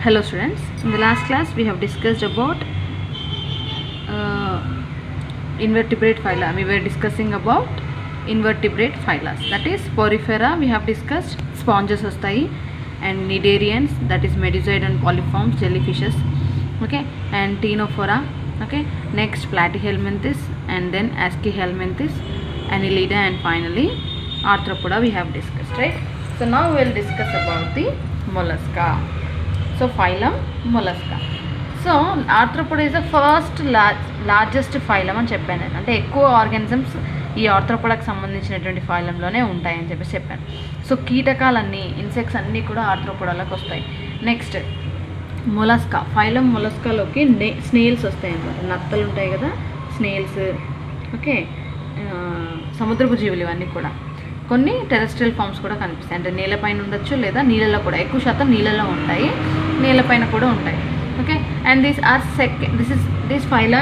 Hello students, in the last class we have discussed about invertebrate phyla. We were discussing about invertebrate phyla, that is Porifera. We have discussed sponges vastayi, and cnidarians, that is medusoid and polyforms jellyfishes, okay, and Ctenophora, okay. Next Platyhelminthes, and then Aschelminthes, Annelida, and finally Arthropoda we have discussed, right? So now we will discuss about the mollusca. So phylum mollusca. So Arthropoda is the first largest phylum అని చెప్పాను నేను. అంటే ఎక్కువ organisms ఈ ఆర్థ్రోపోడాకి సంబంధించినటువంటి ఫైలంలోనే ఉంటాయని చెప్పాను. So కీటకాలన్నీ, ఇన్సెక్ట్స్ అన్నీ కూడా ఆర్థ్రోపోడాలోకి వస్తాయి. నెక్స్ట్ మొలస్కా, ఫైలం మొలస్కాలోకి స్నేల్స్ వస్తాయి అన్నమాట. నత్తలు ఉంటాయి కదా, స్నేల్స్, ఓకే, సముద్రపు జీవులు ఇవన్నీ కూడా. కొన్ని టెరెస్ట్రియల్ ఫార్మ్స్ కూడా కనిపిస్తాయి, అంటే నేలపైన ఉండొచ్చు లేదా నీళ్ళలో కూడా. ఎక్కువ శాతం నీళ్ళలో ఉంటాయి, నేలపైన కూడా ఉంటాయి, okay. And these are this phyla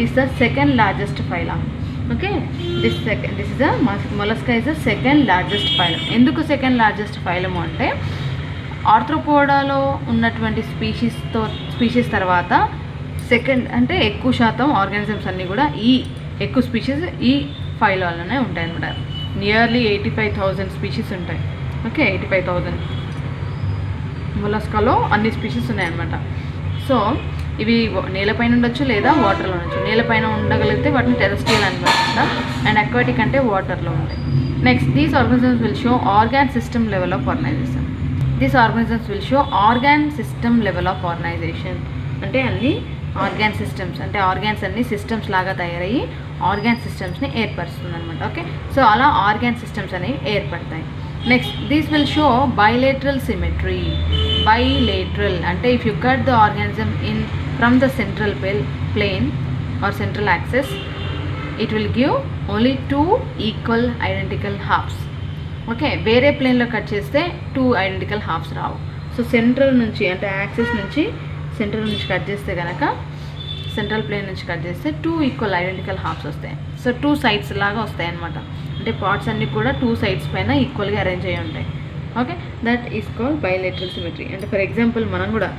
is the second largest phylum, okay. This is the mollusca is the second largest phylum. ఎందుకు సెకండ్ లార్జెస్ట్ phylum అంటే ఆర్థ్రోపోడాలో ఉన్నటువంటి స్పీషీస్ తర్వాత సెకండ్, అంటే ఎక్కువ శాతం ఆర్గానిజమ్స్ అన్నీ కూడా ఎక్కువ స్పీషీస్ ఈ ఫైలాలోనే ఉంటాయి అన్నమాట. నియర్లీ 85,000 స్పీషీస్ ఉంటాయి, ఓకే. 85,000 మొలస్కాలో అన్ని స్పీషీస్ ఉన్నాయన్నమాట. సో ఇవి నేలపైన ఉండొచ్చు లేదా వాటర్లో ఉండొచ్చు. నేలపైన ఉండగలిగితే వాటిని టెరెస్ట్రియల్ అనమాట, అండ్ అక్వాటిక్ అంటే వాటర్లో ఉంటాయి. Next these organisms will show organ system level of organisation. అంటే అన్ని ఆర్గాన్ సిస్టమ్స్, అంటే ఆర్గాన్స్ అన్ని సిస్టమ్స్ లాగా తయారయ్యి ఆర్గాన్ సిస్టమ్స్ని ఏర్పరుస్తుంది అనమాట, ఓకే. సో అలా ఆర్గాన్ సిస్టమ్స్ అనేవి ఏర్పడతాయి. Next these will show bilateral symmetry. Bilateral అంటే if you cut the organism from the central plane or central axis, it will give only 2 equal identical halves, okay. వేరే ప్లేన్లో cut చేస్తే 2 identical హాఫ్స్ రావు. So central నుంచి, అంటే access నుంచి central నుంచి cut చేస్తే కనుక, సెంట్రల్ ప్లేన్ నుంచి కట్ చేస్తే 2 ఈక్వల్ ఐడెంటికల్ హాఫ్స్ వస్తాయి. సో 2 సైడ్స్ లాగా వస్తాయి అన్నమాట. అంటే పార్ట్స్ అన్నీ కూడా 2 సైడ్స్ పైన ఈక్వల్గా అరేంజ్ అయ్యి ఉంటాయి, okay. That is called bilateral symmetry. అంటే ఫర్ ఎగ్జాంపుల్ మనం కూడా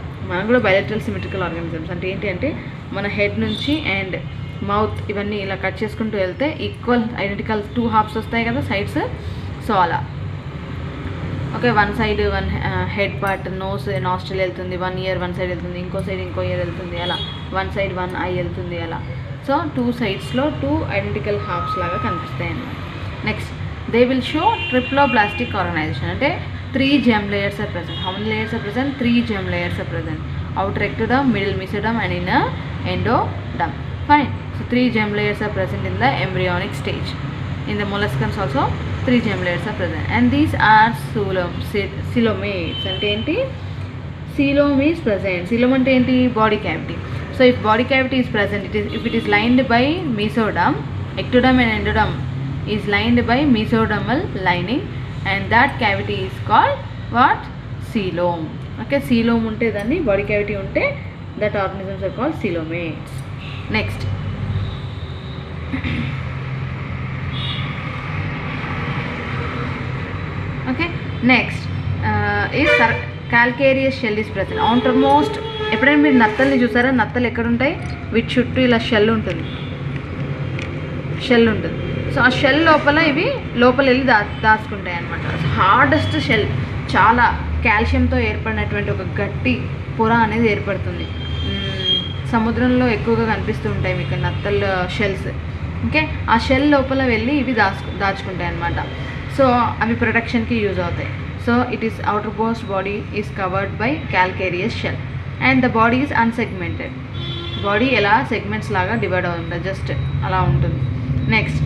బైలేటరల్ సిమెట్రికల్ ఆర్గానిజమ్స్. అంటే ఏంటి అంటే మన హెడ్ నుంచి అండ్ మౌత్ ఇవన్నీ ఇలా కట్ చేసుకుంటూ వెళ్తే ఈక్వల్ ఐడెంటికల్ 2 హాఫ్స్ వస్తాయి కదా సైడ్స్. సో అలా, okay. One side head part, nostril వెళ్తుంది, 1 ఇయర్ వన్ సైడ్ వెళ్తుంది, ఇంకో సైడ్ ఇంకో ఇయర్ వెళ్తుంది, అలా 1 సైడ్ 1 ఐ వెళ్తుంది, అలా. సో 2 సైడ్స్లో 2 ఐడెంటికల్ హాఫ్స్ లాగా కనిపిస్తాయి అన్నమాట. Next they will show triploblastic organisation. అంటే 3 germ layers are present. How many layers are present? 3 germ layers are present. Outer ectoderm, middle mesoderm, and inner endoderm. Fine. So 3 germ layers are present in the embryonic stage. In the molluscans also 3 germ layers are present, and these are coelomates. అంటే ఏంటి? coelom is present. coelom అంటే ఏంటి? Body cavity. So if body cavity is present, if it is lined by mesoderm, ectoderm and endoderm is lined by mesodermal lining, and that cavity is called what? coelom, okay. coelom ఉంటే దాన్ని, body cavity ఉంటే that organisms are called coelomates. Next okay, next is calcareous shell is present. outermost, ఎప్పుడైనా మీరు నత్తల్ని చూసారా? నత్తలు ఎక్కడ ఉంటాయి? వీటి చుట్టూ ఇలా షెల్ ఉంటుంది. సో ఆ షెల్ లోపల ఇవి వెళ్ళి దాచుకుంటాయి అన్నమాట. హార్డెస్ట్ షెల్, చాలా కాల్షియంతో ఏర్పడినటువంటి ఒక గట్టి పొర అనేది ఏర్పడుతుంది. సముద్రంలో ఎక్కువగా కనిపిస్తూ ఉంటాయి మీకు నత్తల షెల్స్, ఓకే. ఆ షెల్ లోపల వెళ్ళి ఇవి దాచుకుంటాయి అన్నమాట. సో అవి ప్రొటెక్షన్కి యూజ్ అవుతాయి. So it is outermost body is covered by calcareous shell, and the body is unsegmented. Body ఎలా సెగ్మెంట్స్ లాగా డివైడ్ అవుతుంది, జస్ట్ అలా ఉంటుంది. Next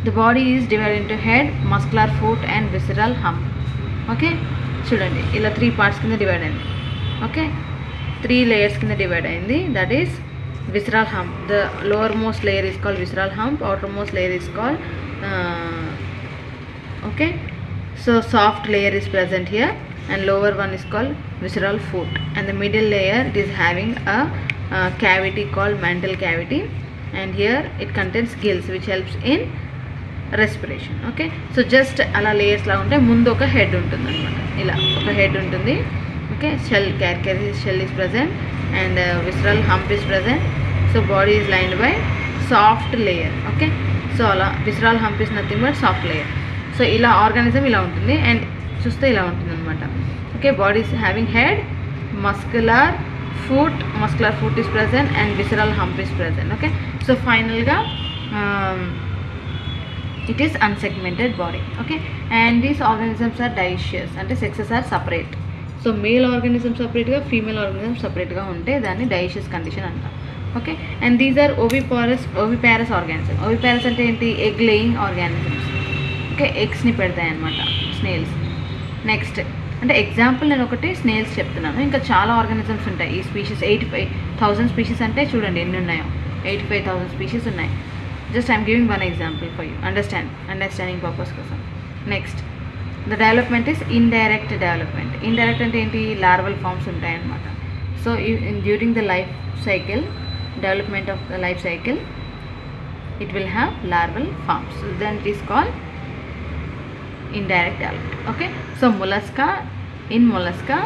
the body is divide into head, muscular foot, and visceral hump, okay. చూడండి ఇలా 3 parts కింద divide అయింది, okay. 3 layers కింద డివైడ్ అయింది. That is visceral hump. The lowermost layer is called visceral hump, outermost layer is called okay. So soft layer is present here, and lower one is called visceral foot, and the middle layer it is having a cavity called mantle cavity, and here it contains gills which helps in respiration, okay. So just ala layers la unte mundu oka head untundi annamata, ila oka head untundi, Okay, shell, calcareous shell is present, and visceral hump is present. So body is lined by soft layer. Okay, so అలా visceral hump is nothing but soft layer. So ఇలా organism ఇలా ఉంటుంది and చూస్తే ఇలా ఉంటుంది అనమాట. Okay, body is having head, muscular foot is present and visceral hump is present. Okay, so finally it is unsegmented body. Okay, and these organisms are dioecious అంటే sexes are separate. So male organism సపరేట్గా, female organism సపరేట్గా ఉంటే దాన్ని dioecious condition అంటాం. Okay, and these are oviparous organism. Oviparous అంటే ఏంటి? Egg laying organisms. Okay, ఎగ్స్ని పెడతాయి అన్నమాట స్నేల్స్. నెక్స్ట్ అంటే ఎగ్జాంపుల్ నేను ఒకటి స్నేల్స్ చెప్తున్నాను, ఇంకా చాలా ఆర్గానిజమ్స్ ఉంటాయి ఈ స్పీషీస్. 85,000 స్పీషీస్ అంటే చూడండి ఎన్ని ఉన్నాయో, 85,000 స్పీషీస్ ఉన్నాయి. Just I'm giving one example for you understanding purpose కోసం. Next the development is indirect development. Indirect అంటే ఏంటి? లార్వల్ ఫార్మ్స్ ఉంటాయన్నమాట. So during the life cycle, development of the life cycle, it will have larval forms. Then it is called indirect development. Okay, so mollusca, in mollusca,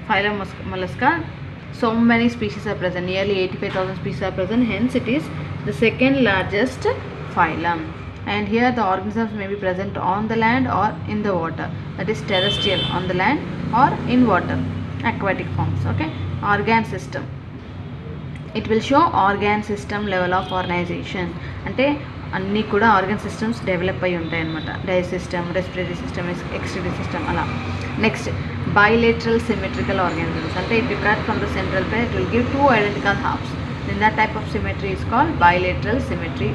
phylum mollusca, so many species are present, nearly 85,000 species are present, hence it is the second largest phylum. And here the organisms may be present on the land or in the water, that is terrestrial, on the land or in water, aquatic forms. Okay, organ system, it will show organ system level of organization. అంటే అన్నీ కూడా organ systems develop అయి ఉంటాయి అన్నమాట. Digest system, respiratory system, excretory system అలా. Next bilateral symmetrical organisms అంటే if you cut from the central pair it will give two identical halves, then that type of symmetry is called bilateral symmetry.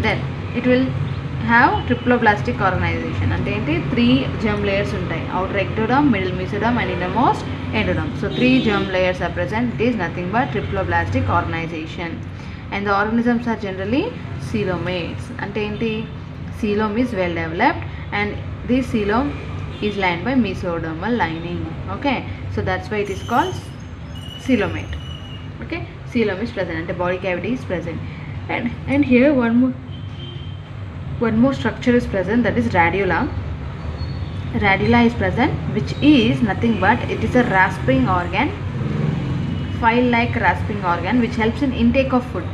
Then it will have triploblastic organization అంటే ఏంటి? 3 germ layers ఉంటాయి, outer ectoderm, middle mesoderm and innermost endoderm. So 3 germ layers are present. It is nothing but triploblastic organization. And the organisms are generally coelomates. అంటే ఏంటి? coelom is well developed and this coelom is lined by mesodermal lining. Okay, so that's why it is called coelomate. Okay, coelom is present and the body cavity is present. And here one more structure is present, that is radula. Radula is present, which is nothing but it is a rasping organ, file like rasping organ which helps in intake of food.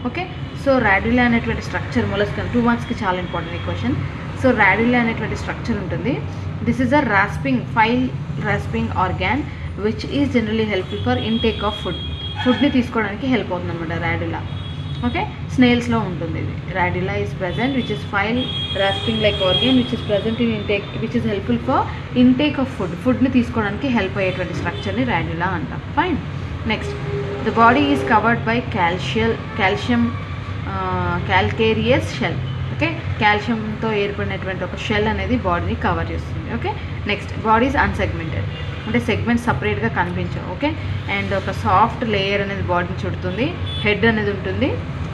Okay, so radula అనేటువంటి structure mollusca 2 మార్క్స్కి చాలా important ఈ question. So radula అనేటువంటి structure ఉంటుంది. This is a file rasping organ which is generally helpful for intake of ఫుడ్ని తీసుకోవడానికి help అవుతుంది అనమాట రాడ్యులా. ఓకే, స్నేల్స్లో ఉంటుంది ఇది. Radula is present which is file rasping like organ which is present in intake, which is helpful for intake of ఫుడ్ని తీసుకోవడానికి help అయ్యేటువంటి స్ట్రక్చర్ని రాడ్యులా అంటాం. Fine. Next the body is covered by calcareous shell. Okay, కాల్షియంతో ఏర్పడినటువంటి ఒక shell అనేది బాడీని కవర్ చేస్తుంది. Okay, next body is unsegmented అంటే సెగ్మెంట్స్ సపరేట్గా కనిపించవు. ఓకే, అండ్ ఒక సాఫ్ట్ లేయర్ అనేది బాడీని చుడుతుంది, హెడ్ అనేది ఉంటుంది,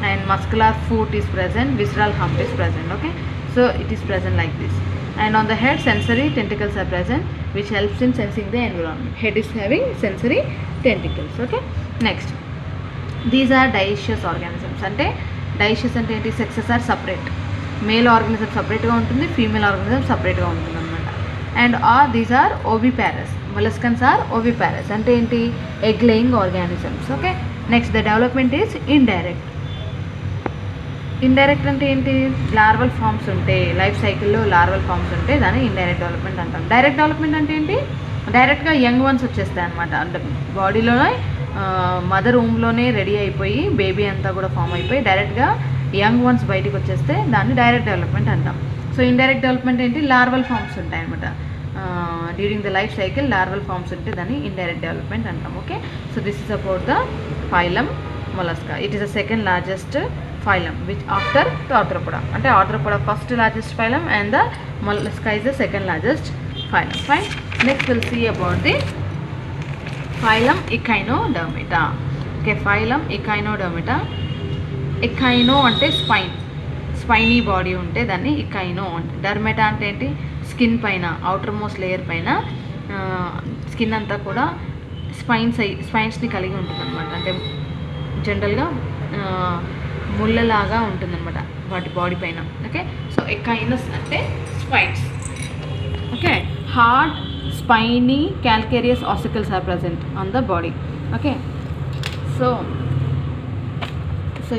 and muscular foot is present, visceral hump is present. Okay, so it is present like this. And on the head sensory tentacles are present which helps in sensing the environment. Head is having sensory tentacles. Okay, next these are dioecious organisms. అంటే dioecious అంటే ఏంటి? sexes are separate, male organism సపరేట్గా ఉంటుంది, female organism సపరేట్గా ఉంటుంది అనమాట. And these are oviparous. molluscans are oviparous అంటే ఏంటి? egg laying organisms. Okay, next the development is indirect. Indirect అంటే ఏంటి? లార్వల్ ఫార్మ్స్ ఉంటే, లైఫ్ సైకిల్లో లార్వల్ ఫార్మ్స్ ఉంటే దాన్ని ఇండైరెక్ట్ డెవలప్మెంట్ అంటాం. డైరెక్ట్ డెవలప్మెంట్ అంటే ఏంటి? డైరెక్ట్గా యంగ్ వన్స్ వచ్చేస్తాయి అనమాట. అంటే బాడీలోనే మదర్ రూమ్లోనే రెడీ అయిపోయి బేబీ అంతా కూడా ఫామ్ అయిపోయి డైరెక్ట్గా యంగ్ వన్స్ బయటికి వచ్చేస్తే దాన్ని డైరెక్ట్ డెవలప్మెంట్ అంటాం. సో ఇండైరెక్ట్ డెవలప్మెంట్ ఏంటి? లార్వల్ ఫార్మ్స్ ఉంటాయి అనమాట. During the life cycle larval forms ఉంటే దాన్ని ఇండైరెక్ట్ డెవలప్మెంట్ అంటాం. Okay, so this is about the phylum mollusca. It is the second largest phylum which after the Arthropoda. అంటే Arthropoda first largest phylum and the mollusca is the second largest phylum. Fine. Next we'll see about the phylum Echinodermata. Okay, phylum Echinodermata. Echino అంటే spiny body ఉంటే దాన్ని ఎకైనో అంటే. డర్మెటా అంటే ఏంటి? Skin పైన, outer most layer పైన skin అంతా కూడా స్పైన్స్ని కలిగి ఉంటుంది అనమాట. అంటే జనరల్గా ముళ్ళలాగా ఉంటుందన్నమాట వాటి బాడీ పైన. ఓకే, సో ఎకైనస్ అంటే spines. Okay, hard spiny calcareous ossicles are present on the body. Okay, so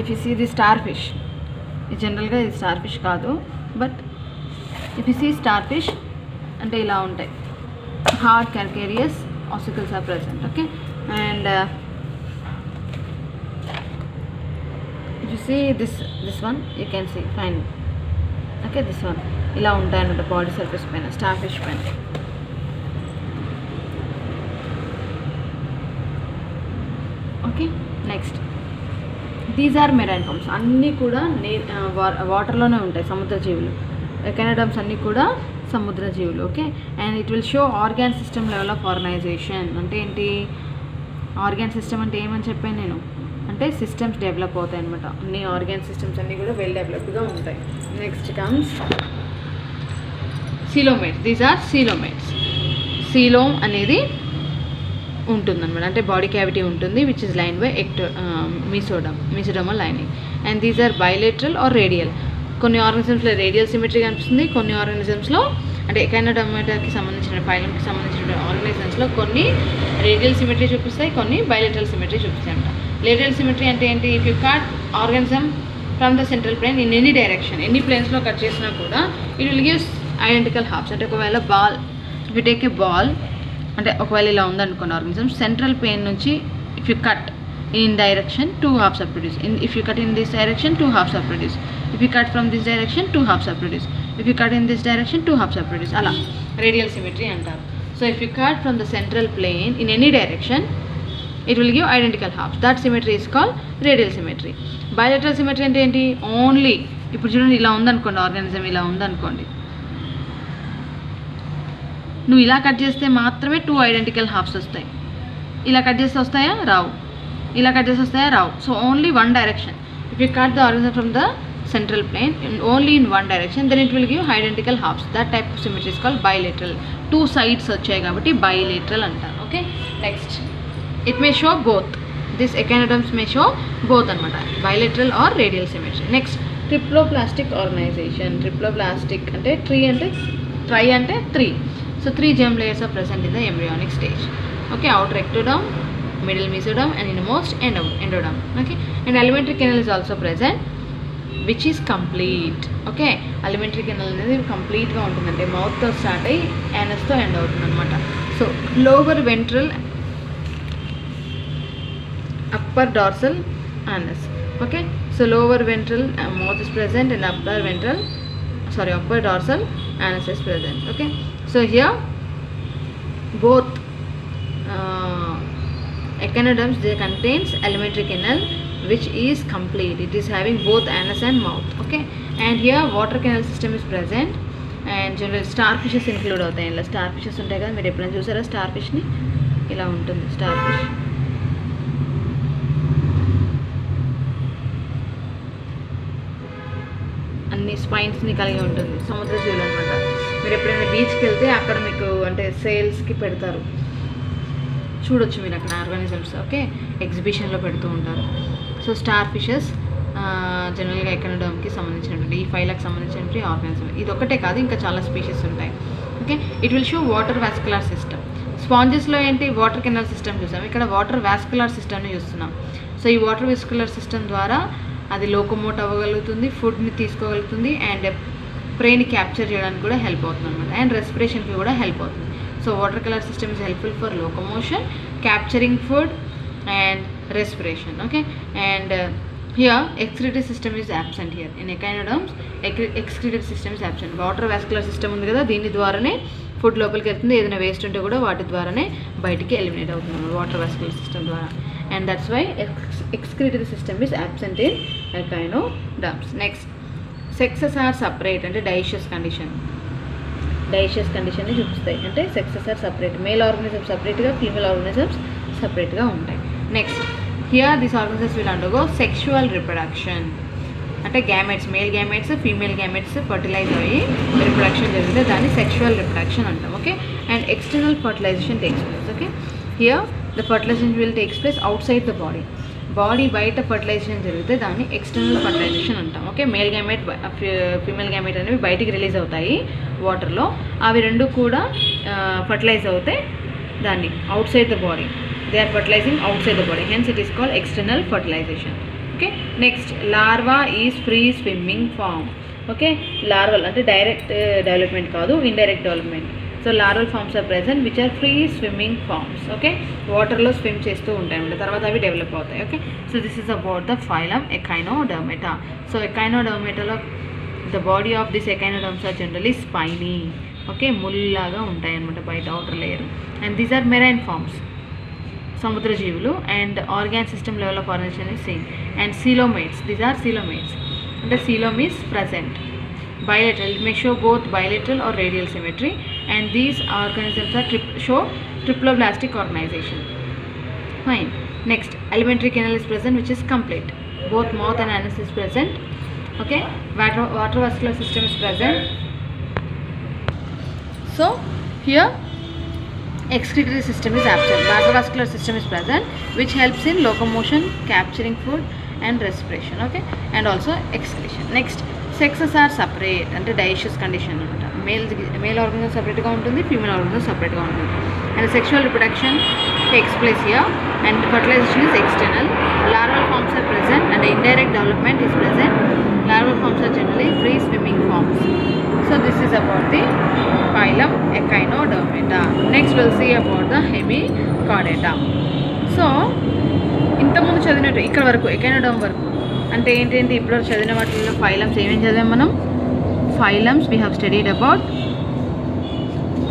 if you see the starfish, generally ఇది starfish కాదు, but if you see starfish అంటే ఇలా ఉంటాయి, hard calcareous ossicles are present. Okay, and if you see this one, you can see fine. Okay, this one ఇలా ఉంటాయి అన్నమాట body surface పైన, starfish పైన. Okay, next these are marine forms. అన్నీ కూడా వాటర్లోనే ఉంటాయి, సముద్ర జీవులు. ఎకానోడర్మ్స్ అన్నీ కూడా సముద్ర జీవులు. Okay, and it will show organ system level of organisation. అంటే ఏంటి, ఆర్గాన్ సిస్టమ్ అంటే ఏమని చెప్పాను నేను, అంటే సిస్టమ్స్ డెవలప్ అవుతాయి అనమాట. అన్ని ఆర్గాన్ సిస్టమ్స్ అన్నీ కూడా వెల్ డెవలప్డ్గా ఉంటాయి. Next comes coelomates. These are coelomates. Coelom అనేది ఉంటుందన్నమాట, అంటే బాడీ క్యావిటీ ఉంటుంది, which is line by mesodermal lining. And these are bilateral or radial. కొన్ని ఆర్గానిజమ్స్లో రేడియల్ సిమెట్రీ కనిపిస్తుంది, కొన్ని ఆర్గానిజమ్స్లో అంటే ఎకానోడర్మాటాకి సంబంధించిన ఫైలంకి సంబంధించిన ఆర్గానిజమ్స్లో కొన్ని రేడియల్ సిమెట్రీ చూపిస్తాయి, కొన్ని బైలేటరల్ సిమెట్రీ చూపిస్తాయి అన్నమాట. రేడియల్ సిమెట్రీ అంటే ఏంటి, if you cut organism from the central plane in any direction, ఎన్ని ప్లేన్స్లో కట్ చేసినా కూడా it will gives identical halves. అంటే ఒకవేళ ball, if you take a ball, అంటే ఒకవేళ ఇలా ఉందనుకోండి ఆర్గానిజం, సెంట్రల్ ప్లేన్ నుంచి if you cut in direction 2 halves are produced. If you cut in this direction 2 halves are produced. If you cut from this direction 2 halves are produced. If you cut in this direction 2 halves are produced. అలా radial symmetry అంటారు. So if you cut from the central plane in any direction it will give identical halves. That symmetry is called radial symmetry. Bilateral symmetry అంటే ఏంటి, only ఇప్పుడు చూడండి ఇలా ఉందనుకోండి, organism ఇలా ఉందనుకోండి, నువ్వు ఇలా కట్ చేస్తే మాత్రమే 2 identical halves వస్తాయి. ఇలా కట్ చేస్తే వస్తాయా, రావు. ఇలా కట్ చేస్తే వస్తాయా, రావు. So only one direction. If you cut the organism from the central plane only in one direction, then it will give identical halves. That type of symmetry is called bilateral. 2 sides వచ్చాయి కాబట్టి bilateral అంటారు. Okay, next it may show both. This echinoderms may show both anamata, bilateral or radial symmetry. Next, triploblastic organization. Triploblastic ante tree ante tri ante 3. So 3 germ layers are present in the embryonic stage. Okay, outer ectoderm, middle mesoderm and innermost endoderm. Okay, and alimentary canal is also present, which is complete. Okay, alimentary canal అనేది complete గా ఉంటుందంటే mouth తో start అయ్యి anus తో end అవుతుంది అనమాట. So lower ventral, upper dorsal anus. Okay, so lower ventral mouth is present and upper dorsal anus is present. Okay, so here both echinoderms, they contains alimentary canal which is complete. It is having both anus and mouth. Okay, and here water canal system is present, and generally starfishes include అవుతాయి. ఇలా starfishes ఉంటాయి కదా, మీరు ఎప్పుడైనా చూసారా starfishని, ఇలా ఉంటుంది starfish. అన్ని స్పైన్స్ని కలిగి ఉంటుంది, సముద్ర జీవులు అనమాట. మీరు ఎప్పుడైనా బీచ్కి వెళ్తే అక్కడ మీకు అంటే సేల్స్కి పెడతారు, చూడొచ్చు మీరు అక్కడ ఆర్గానిజమ్స్. ఓకే, ఎగ్జిబిషన్లో పెడుతూ ఉంటారు. సో స్టార్ ఫిషెస్ జనరల్గా ఎకనోడర్మ్కి సంబంధించినటువంటి ఈ ఫైలకు సంబంధించినటువంటి ఆర్గానిజం. ఇది ఒకటే కాదు, ఇంకా చాలా స్పీషీస్ ఉంటాయి. Okay, it will show water vascular system. స్పాంజెస్లో ఏంటి, వాటర్ కెనాల్ సిస్టమ్ చూసాం, ఇక్కడ వాటర్ వాస్కులర్ సిస్టమ్ని చూస్తున్నాం. సో ఈ వాటర్ వాస్కులర్ సిస్టమ్ ద్వారా అది లోకోమోట్ అవ్వగలుగుతుంది, ఫుడ్ని తీసుకోగలుగుతుంది, అండ్ ప్రేని క్యాప్చర్ చేయడానికి కూడా హెల్ప్ అవుతుంది అనమాట, అండ్ రెస్పిరేషన్కి కూడా హెల్ప్ అవుతుంది. So water colour system is helpful for locomotion, capturing food and respiration. Okay, and here excretory system is absent. Here in echinoderms excretory system is absent. Water vascular system ఉంది కదా, దీని ద్వారానే food లోపలికి వెళ్తుంది, ఏదైనా waste ఉంటే కూడా వాటి ద్వారానే బయటికి ఎలిమినేట్ అవుతుంది వాటర్ వాస్కులర్ సిస్టమ్ ద్వారా, and that's why excretory system is absent in echinoderms. Next, sexes are separate అంటే డైషియస్ కండిషన్ని చూపిస్తాయి. అంటే sexes are separate, male organisms సపరేట్గా, ఫీమేల్ ఆర్గానిజమ్స్ సపరేట్గా ఉంటాయి. Next, here this organisms will undergo sexual reproduction. అంటే gametes, male gametes, female gametes fertilize అయ్యి reproduction జరిగితే దాన్ని సెక్షువల్ రిప్రొడక్షన్ అంటాం. Okay, and external fertilization takes place. Okay, here the fertilization will takes place outside the body. Body బయట fertilization జరిగితే దాన్ని external fertilization అంటాం. Okay, male gamete female gamete అనేవి బయటికి రిలీజ్ అవుతాయి వాటర్లో. అవి రెండు కూడా ఫర్టిలైజ్ అవుతాయి దాన్ని outside the body. They are fertilizing outside the body, hence it is called external fertilization. Okay, next larva is free swimming form. Okay, larval అంటే డైరెక్ట్ డెవలప్మెంట్ కాదు, indirect development. So larval forms are present which are free swimming forms. Okay, వాటర్లో swim చేస్తూ ఉంటాయి అన్నమాట, తర్వాత అవి develop అవుతాయి. Okay, so this is about the phylum Echinodermata. So ఎకైనోడర్మేటాలో the body of this ఎకైనోడర్మ్స్ are generally spiny. Okay, ముల్లాగా ఉంటాయి అన్నమాట బయట outer layer. And these are marine forms, సముద్ర జీవులు. And organ system level of organization is same. And coelomates, these are coelomates అంటే coelom is present. Bilateral, it may show both bilateral or radial symmetry, and these organisms are show triploblastic organization. Fine. Next, alimentary canal is present, which is complete. Both mouth and anus is present. Okay, water vascular system is present. So here excretory system is absent. Water vascular system is present, which helps in locomotion, capturing food and respiration. Okay, and also excretion. Next, sexes are separate అంటే dioecious condition అనమాట. Male organ సపరేట్గా ఉంటుంది, female organ సపరేట్గా ఉంటుంది. And sexual reproduction takes place here and fertilisation is external. Larval forms are present and indirect development is present. Larval forms are generally free swimming forms. So this is about the phylum Echinodermata. Next we'll see about the Hemichordata. So ఇంతకుముందు చదివినట్టు ఇక్కడ వరకు ఎకైనోడర్మ్ వరకు అంటే ఏంటంటే ఇప్పుడు చదివిన వాటిల్లో phylums ఏమేమి చదివాం మనం? Phylums we have studied about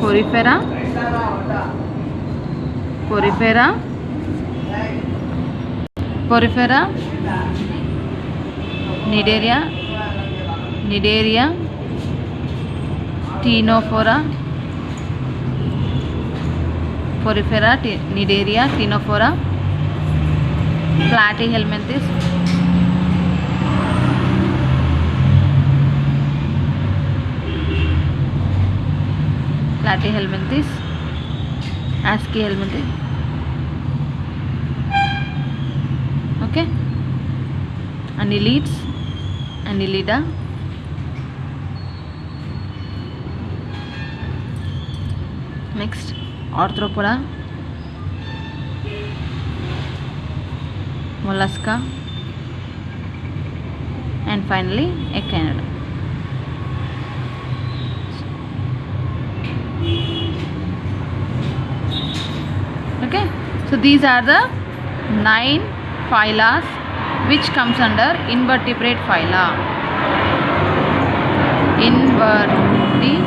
Porifera, Cnidaria, ctenophora, Porifera, Cnidaria, ctenophora, Platyhelminthes, Aschelminthes. Okay, Annelids, Annelida, next Arthropoda, Mollusca, and finally Echinoderm. Okay, so these are the 9 phyla which comes under invertebrate phyla. Invertebrate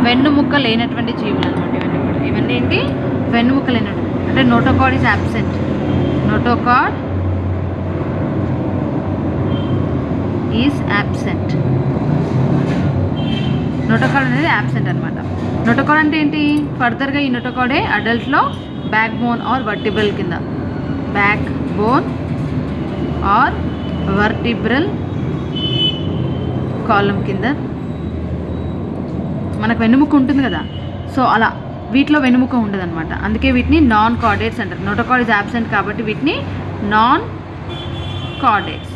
వెన్నుముక్క లేనటువంటి జీవులు అనమాట ఇవన్నీ. ఏంటి? వెన్నుముక్క లేనటువంటి అంటే notochord is absent. Notochord is absent. Notochord అనేది యాబ్సెంట్ అనమాట. నోటోకార్డ్ అంటే ఏంటి? ఫర్దర్గా ఈ నోటోకార్డే అడల్ట్లో బ్యాక్ బోన్ ఆర్ వర్టిబ్రల్ కింద, backbone or vertebral column కింద మనకు వెన్నుముక్క ఉంటుంది కదా, సో అలా వీటిలో వెన్నుముక్క ఉండదు అనమాట. అందుకే వీటిని నాన్ కార్డేట్స్ అంటారు. నోటోకార్డ్ ఇస్ యాబ్సెంట్ కాబట్టి వీటిని non chordates.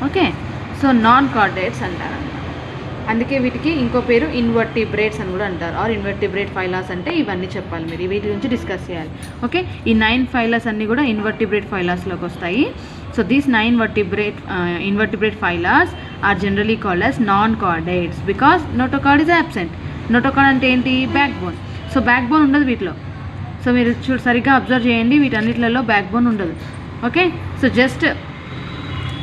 Okay, so non chordates అంటారు అనమాట. అందుకే వీటికి ఇంకో పేరు ఇన్వర్టిబ్రేట్స్ అని కూడా అంటారు. ఆర్ ఇన్వర్టిబ్రేట్ ఫైలాస్ అంటే ఇవన్నీ చెప్పాలి మీరు, వీటి గురించి డిస్కస్ చేయాలి. ఓకే, ఈ 9 ఫైలాస్ అన్నీ కూడా ఇన్వర్టిబ్రేట్ ఫైలాస్లోకి వస్తాయి. So these 9 invertebrate phyla are generally called as non-chordates because notochord is absent. Notochord అంటే ఏంటి? Back bone. So back bone ఉండదు వీటిలో. సో మీరు సరిగ్గా అబ్జర్వ్ చేయండి, వీటన్నిటిలలో బ్యాక్ బోన్ ఉండదు. ఓకే, సో జస్ట్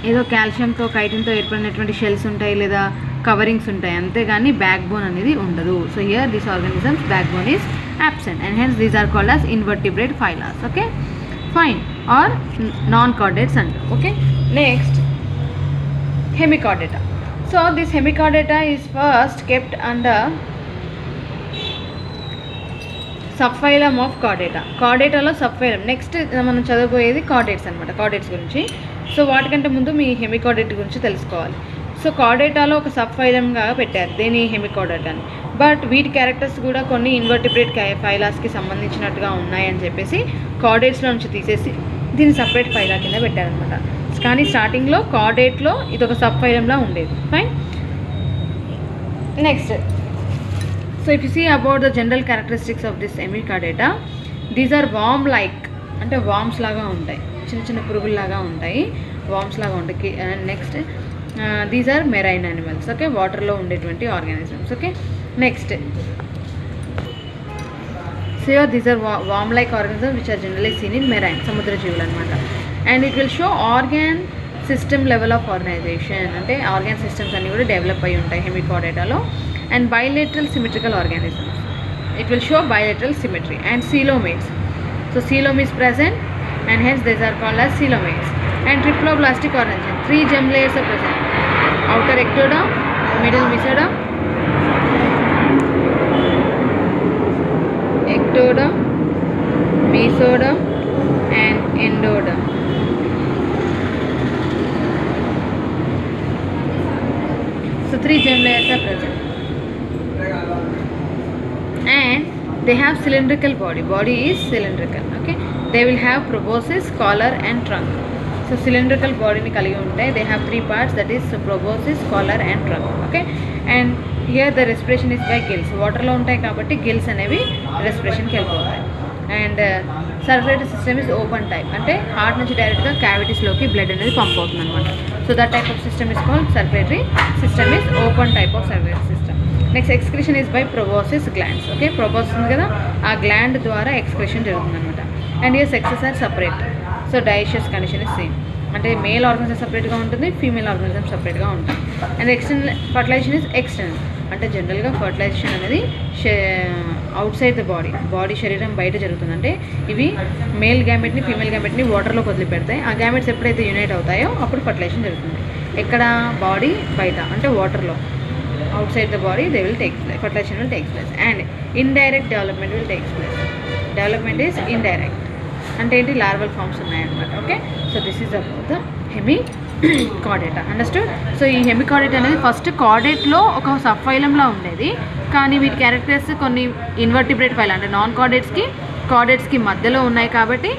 ఏదో కాల్షియంతో కైటిన్తో ఏర్పడినటువంటి షెల్స్ ఉంటాయి లేదా కవరింగ్స్ ఉంటాయి, అంతేగాని బ్యాక్ బోన్ అనేది ఉండదు. So here this organisms back bone is absent and hence these are called as invertebrate phyla. Okay, fine, or non-chordates అంటారు. Okay, next Hemichordata. So this Hemichordata is first kept under subphylum of Chordata. కార్డేటాలో subphylum. Next మనం చదవబోయేది chordates అనమాట, chordates గురించి. So వాటికంటే ముందు మీ హెమికార్డేట్ గురించి తెలుసుకోవాలి. సో కార్డేటాలో ఒక సబ్ ఫైలంగా పెట్టారు దీని హెమికార్డేటాని. బట్ వీటి క్యారెక్టర్స్ కూడా కొన్ని ఇన్వర్టిబ్రేట్ ఫైలాస్కి సంబంధించినట్టుగా ఉన్నాయని చెప్పేసి కార్డేట్స్లో నుంచి తీసేసి దీన్ని సపరేట్ ఫైలా కింద పెట్టారనమాట. కానీ స్టార్టింగ్లో కార్డేట్లో ఇది ఒక సబ్ ఫైలంలా ఉండేది. Fine. Next, so if you see about the general characteristics of this hemichordata, these are worm like, అంటే వామ్స్ లాగా ఉంటాయి, చిన్న చిన్న పురుగుల్లాగా ఉంటాయి, వామ్స్ లాగా ఉంటాయి. Next, these are marine animals. Okay, వాటర్లో ఉండేటువంటి organisms. Okay, next, so these are worm like organisms which are generally seen in marine, సముద్ర జీవులు అనమాట. And it will show organ system level of organisation, అంటే organ systems అన్నీ కూడా develop అయి ఉంటాయి హెమికార్డేటాలో. And bilateral symmetrical organisms, it will show bilateral symmetry. And coelomates, so coelom is present and hence these are called as coelomates. And triploblastic organism, 3 germ layers are present: outer ectoderm, middle mesoderm, ectoderm, mesoderm and endoderm. So 3 germ layers are present and they have cylindrical body. Body is cylindrical. Okay, they will have proboscis, collar and trunk. So cylindrical body ni kaligi untayi. They have 3 parts, that is proboscis, collar and trunk. Okay, and here the respiration is by gills. Water lo untayi kabatti gills anevi respiration ki helpotayi. And circulatory system is open type, ante heart nunchi direct ga cavities loki blood anedi pump avutundi anamata. So that type of system is called circulatory system, is open type of circulatory system. Next, excretion is by proboscis glands. Okay, proboscis ఉంది కదా, ఆ gland ద్వారా excretion జరుగుతుంది అనమాట. And here sexes are separate. So dioecious condition is same, అంటే male organism సపరేట్గా ఉంటుంది, female organism సపరేట్గా ఉంటుంది. And external fertilisation is external, అంటే జనరల్గా ఫర్టిలైజేషన్ అనేది అవుట్ సైడ్ ద బాడీ శరీరం బయట జరుగుతుంది. అంటే ఇవి మేల్ గ్యామెట్ని ఫీమేల్ గ్యామెట్ని వాటర్లోకి వదిలిపెడతాయి. ఆ గ్యామెట్స్ ఎప్పుడైతే యునైట్ అవుతాయో అప్పుడు ఫర్టిలైజేషన్ జరుగుతుంది. ఎక్కడ? బాడీ బయట, అంటే వాటర్లో. Outside the body they will take place, fertilization will take place. And indirect development will take place. Development is indirect, అంటే ఏంటి? లార్వల్ ఫార్మ్స్ ఉన్నాయన్నమాట. Okay, so this is about the Hemichordata. Understood? So ఈ Hemichordata అనేది first కార్డేట్లో ఒక sub ఫైలంలా ఉండేది, కానీ వీటి క్యారెక్టర్స్ కొన్ని ఇన్వర్టిబ్రేట్ ఫైల్, అంటే నాన్ కార్డేట్స్కి మధ్యలో ఉన్నాయి కాబట్టి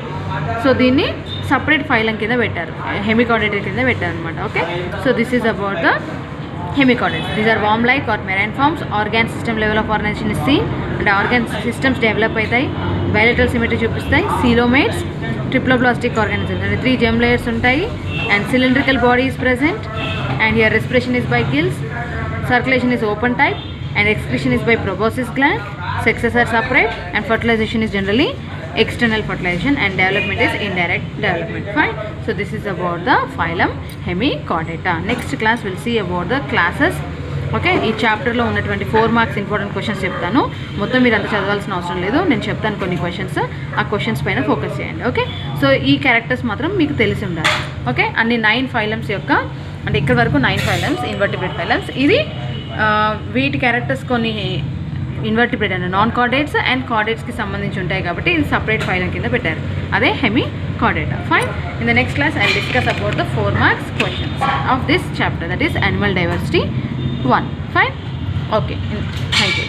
సో దీన్ని సపరేట్ ఫైలం కింద పెట్టారు, హెమికార్డేటా కింద పెట్టారు అనమాట. Okay, so this is about the hemichordates. These are worm-like or marine forms. Organ system level of organization is seen, and organ systems develop అవుతాయి, bilateral symmetry చూపిస్తాయి. coelomates, triploblastic organisms, and 3 germ layers ఉంటాయి, and cylindrical body is present, and here respiration is by gills, circulation is open type, and excretion is by proboscis gland. Sexes are separate, and fertilization is generally external fertilization, and development is indirect development. Fine. So this is about the phylum Hemichordata. Next class we'll see about the classes. Okay, ఈ చాప్టర్లో ఉన్నటువంటి 4 marks important questions చెప్తాను. మొత్తం మీరు అంత చదవాల్సిన అవసరం లేదు, నేను చెప్తాను కొన్ని క్వశ్చన్స్, ఆ క్వశ్చన్స్ పైన ఫోకస్ చేయండి. ఓకే, సో ఈ క్యారెక్టర్స్ మాత్రం మీకు తెలిసి ఉండాలి. ఓకే, అన్ని 9 ఫైలమ్స్ యొక్క, అంటే ఇక్కడ వరకు 9 ఫైలమ్స్ ఇన్వర్టిబ్రేట్ ఫైలమ్స్. ఇది వీటి క్యారెక్టర్స్ కొన్ని invertebrate and non chordates and కార్డేట్స్కి సంబంధించి ఉంటాయి కాబట్టి ఇది సపరేట్ ఫైలం కింద పెట్టారు, అదే హెమికార్డేటా. Fine. In the next class I will discuss about the 4 marks questions of this chapter, that is animal diversity 1. Fine. Okay, thank you.